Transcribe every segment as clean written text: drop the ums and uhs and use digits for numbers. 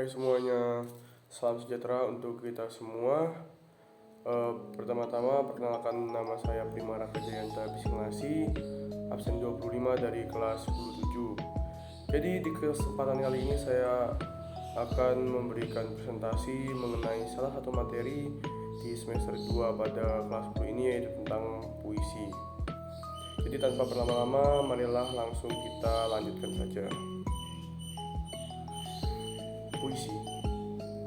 Hai semuanya, salam sejahtera untuk kita semua. Pertama-tama perkenalkan, nama saya Prima Raka Jayanta Bismilasi, absen 25 dari kelas 27. Jadi di kesempatan kali ini saya akan memberikan presentasi mengenai salah satu materi di semester 2 pada kelas 10 ini, yaitu tentang puisi. Jadi tanpa berlama-lama, marilah langsung kita lanjutkan saja. Puisi.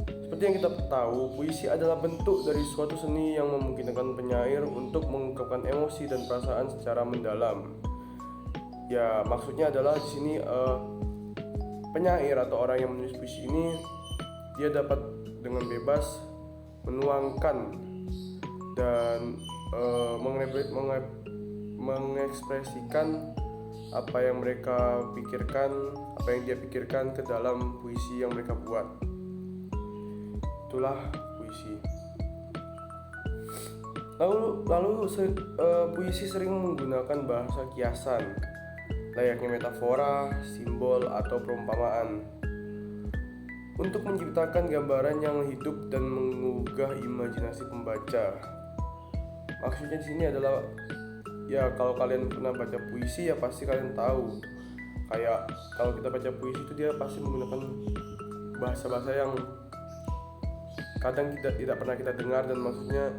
Seperti yang kita tahu, puisi adalah bentuk dari suatu seni yang memungkinkan penyair untuk mengungkapkan emosi dan perasaan secara mendalam. Ya, maksudnya adalah di sini penyair atau orang yang menulis puisi ini dia dapat dengan bebas menuangkan dan mengekspresikan apa yang mereka pikirkan, apa yang dia pikirkan ke dalam puisi yang mereka buat. Itulah puisi. Puisi sering menggunakan bahasa kiasan, layaknya metafora, simbol, atau perumpamaan, untuk menciptakan gambaran yang hidup dan menggugah imajinasi pembaca. Maksudnya di sini adalah, ya kalau kalian pernah baca puisi ya pasti kalian tahu. Kayak kalau kita baca puisi itu dia pasti menggunakan bahasa-bahasa yang kadang tidak pernah kita dengar, dan maksudnya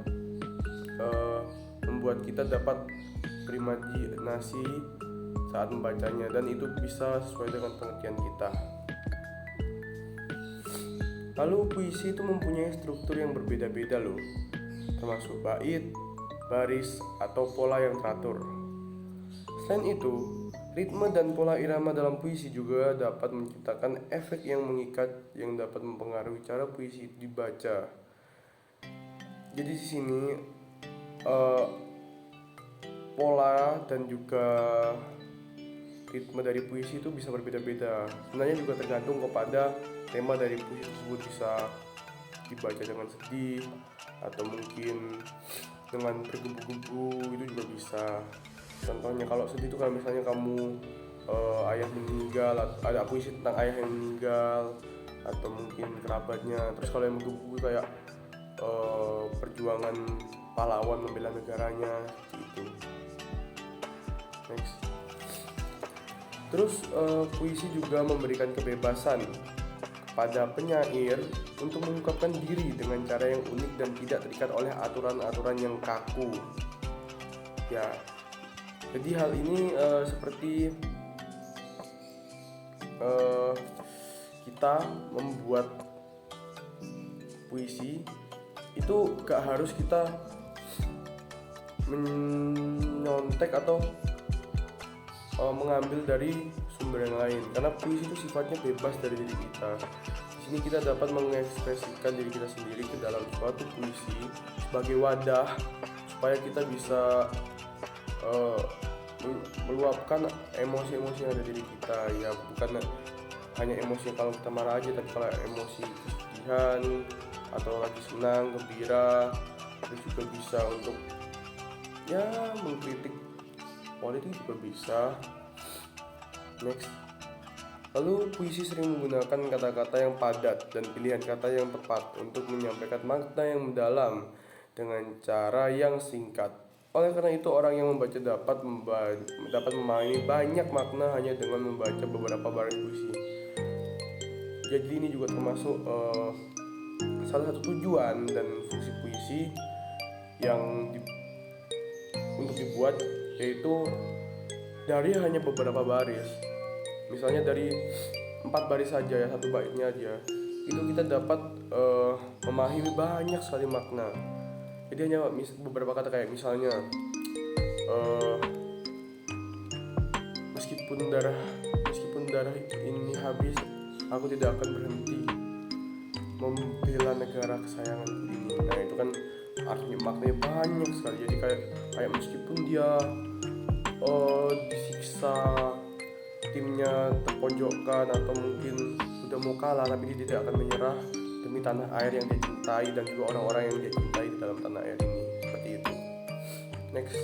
membuat kita dapat berimajinasi saat membacanya, dan itu bisa sesuai dengan pengertian kita. Lalu puisi itu mempunyai struktur yang berbeda-beda loh, termasuk bait, baris, atau pola yang teratur. Selain itu, ritme dan pola irama dalam puisi juga dapat menciptakan efek yang mengikat yang dapat mempengaruhi cara puisi itu dibaca. Jadi di sini pola dan juga ritme dari puisi itu bisa berbeda-beda. Sebenarnya juga tergantung kepada tema dari puisi tersebut, bisa dibaca dengan sedih atau mungkin dengan tergebu-gebu, itu juga bisa. Contohnya kalau sedih itu kalau misalnya kamu ayah meninggal, ada puisi tentang ayah yang meninggal atau mungkin kerabatnya. Terus kalau yang menggebu kayak perjuangan pahlawan membela negaranya, seperti itu. Next. Terus puisi juga memberikan kebebasan pada penyair untuk mengungkapkan diri dengan cara yang unik dan tidak terikat oleh aturan-aturan yang kaku. Ya, jadi hal ini seperti kita membuat puisi itu gak harus kita menyontek atau mengambil dari sumber yang lain, karena puisi itu sifatnya bebas dari diri kita. Di sini kita dapat mengekspresikan diri kita sendiri ke dalam suatu puisi sebagai wadah supaya kita bisa meluapkan emosi-emosi yang ada di diri kita. Ya, bukan hanya emosi kalau kita marah aja, tapi kalau emosi kesedihan atau lagi senang, gembira, itu juga bisa untuk ya mengkritik politik juga bisa. Next. Lalu puisi sering menggunakan kata-kata yang padat dan pilihan kata yang tepat untuk menyampaikan makna yang mendalam dengan cara yang singkat. Oleh karena itu, orang yang membaca dapat memahami banyak makna hanya dengan membaca beberapa baris puisi. Jadi ini juga termasuk salah satu tujuan dan fungsi puisi yang untuk dibuat, yaitu dari hanya beberapa baris. Misalnya dari 4 baris saja ya, satu baitnya aja, itu kita dapat memahami banyak sekali makna. Jadi hanya beberapa kata kayak misalnya meskipun darah ini habis, aku tidak akan berhenti membela negara kesayanganku ini. Nah, itu kan artinya maknanya banyak sekali. Jadi kayak meskipun dia disiksa, timnya terpojokkan atau mungkin sudah mau kalah, tapi dia tidak akan menyerah demi tanah air yang dia cintai dan juga orang-orang yang dia cintai di dalam tanah air ini. Seperti itu. Next.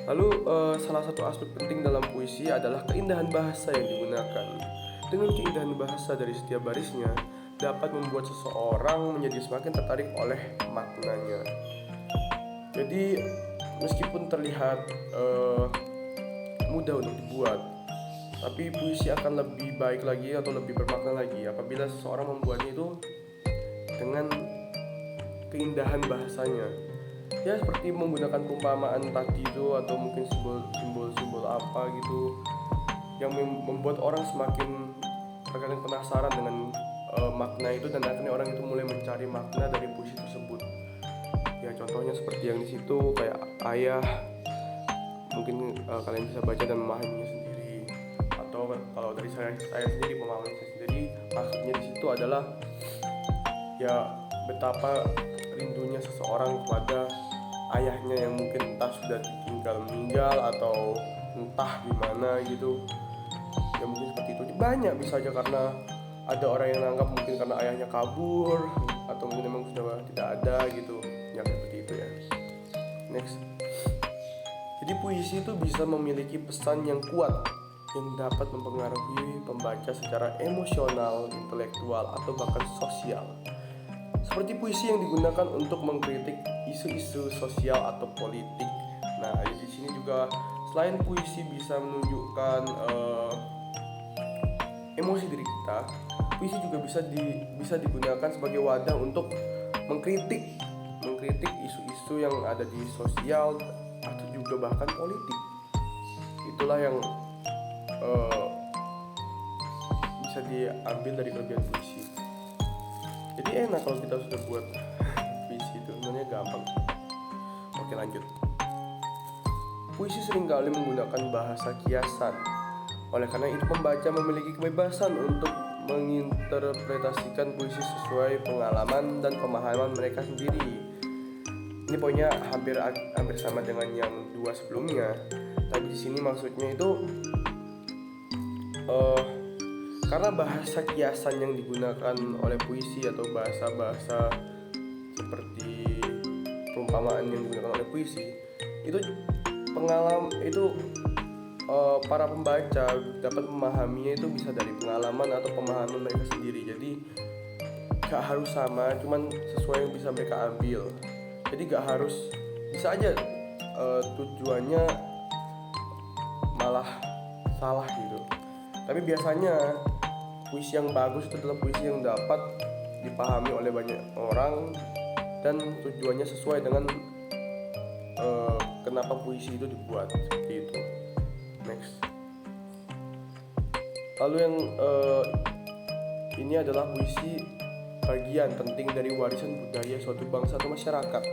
Lalu salah satu aspek penting dalam puisi adalah keindahan bahasa yang digunakan. Dengan keindahan bahasa dari setiap barisnya dapat membuat seseorang menjadi semakin tertarik oleh maknanya. Jadi meskipun terlihat mudah untuk dibuat, tapi puisi akan lebih baik lagi atau lebih bermakna lagi apabila seseorang membuatnya itu dengan keindahan bahasanya. Ya seperti menggunakan perumpamaan tadi itu, atau mungkin simbol-simbol apa gitu yang membuat orang semakin terkadang penasaran dengan makna itu, dan akhirnya orang itu mulai mencari makna dari puisi tersebut. Ya contohnya seperti yang di situ kayak ayah, mungkin kalian bisa baca dan memahaminya sendiri. Atau kalau dari saya sendiri, pemahaman saya sendiri, maksudnya di situ adalah ya betapa rindunya seseorang kepada ayahnya yang mungkin entah sudah meninggal atau entah gimana gitu. Ya mungkin seperti itu. Banyak bisa aja, karena ada orang yang menganggap mungkin karena ayahnya kabur atau mungkin memang sudah tidak ada gitu. Ya seperti itu ya. Next. Jadi puisi itu bisa memiliki pesan yang kuat yang dapat mempengaruhi pembaca secara emosional, intelektual, atau bahkan sosial. Seperti puisi yang digunakan untuk mengkritik isu-isu sosial atau politik. Nah, di sini juga selain puisi bisa menunjukkan emosi diri kita, puisi juga bisa digunakan sebagai wadah untuk mengkritik isu-isu yang ada di sosial atau juga bahkan politik. Itulah yang bisa diambil dari kelebihan puisi. Jadi enak kalau kita sudah buat puisi itu, sebenarnya gampang. Oke, lanjut. Puisi seringkali menggunakan bahasa kiasan. Oleh karena itu pembaca memiliki kebebasan untuk menginterpretasikan puisi sesuai pengalaman dan pemahaman mereka sendiri. Ini poinnya hampir sama dengan yang dua sebelumnya. Tapi di sini maksudnya itu karena bahasa kiasan yang digunakan oleh puisi atau bahasa-bahasa seperti perumpamaan yang digunakan oleh puisi itu para pembaca dapat memahaminya itu bisa dari pengalaman atau pemahaman mereka sendiri. Jadi gak harus sama, cuman sesuai yang bisa mereka ambil. Jadi gak harus, bisa aja tujuannya malah salah gitu. Tapi biasanya puisi yang bagus itu adalah puisi yang dapat dipahami oleh banyak orang dan tujuannya sesuai dengan kenapa puisi itu dibuat, seperti itu. Next. Lalu yang ini adalah puisi bagian penting dari warisan budaya suatu bangsa atau masyarakat.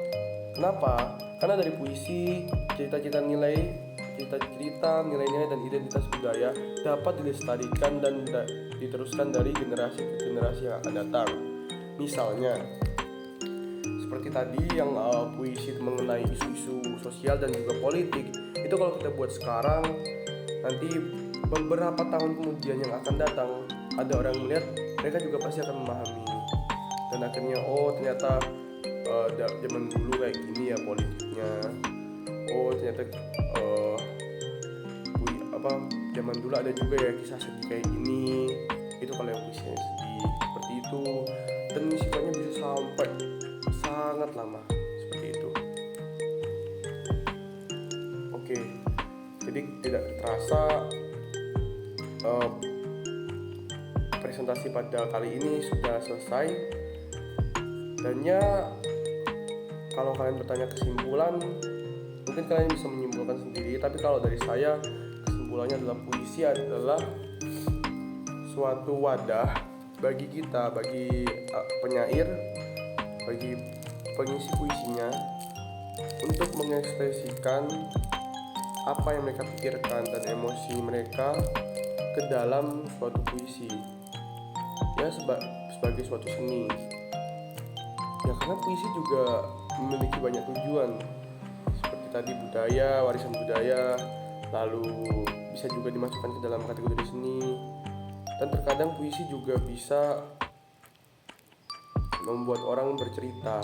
Kenapa? Karena dari puisi cerita-cerita nilai-nilai dan identitas budaya dapat dilestarikan dan diteruskan dari generasi ke generasi yang akan datang. Misalnya seperti tadi yang puisi mengenai isu-isu sosial dan juga politik, itu kalau kita buat sekarang, nanti beberapa tahun kemudian yang akan datang ada orang melihat, mereka juga pasti akan memahami. Dan akhirnya ternyata zaman dulu kayak gini ya politiknya. Ternyata zaman dulu ada juga ya kisah sedih kayak gini. Itu kalau yang puisinya sedih seperti itu, dan sifatnya bisa sampai sangat lama seperti itu. Oke, jadi tidak terasa presentasi pada kali ini sudah selesai. Dan ya, kalau kalian bertanya kesimpulan, mungkin kalian bisa menyimpulkan sendiri. Tapi kalau dari saya, kesimpulannya adalah puisi adalah suatu wadah bagi kita, bagi penyair, bagi pengisi puisinya, untuk mengekspresikan apa yang mereka pikirkan dan emosi mereka ke dalam suatu puisi. Ya sebagai suatu seni. Ya karena puisi juga memiliki banyak tujuan, seperti tadi budaya, warisan budaya, lalu bisa juga dimasukkan ke dalam kategori seni. Dan terkadang puisi juga bisa membuat orang bercerita.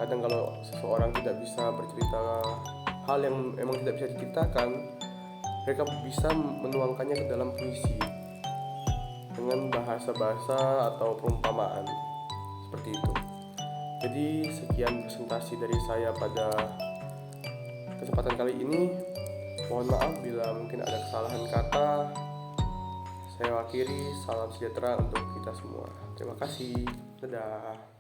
Kadang kalau seseorang tidak bisa bercerita hal yang emang tidak bisa diceritakan, mereka bisa menuangkannya ke dalam puisi. dengan bahasa-bahasa atau perumpamaan seperti itu. Jadi sekian presentasi dari saya pada kesempatan kali ini. Mohon maaf bila mungkin ada kesalahan kata. Saya akhiri, salam sejahtera untuk kita semua. Terima kasih. Dadah.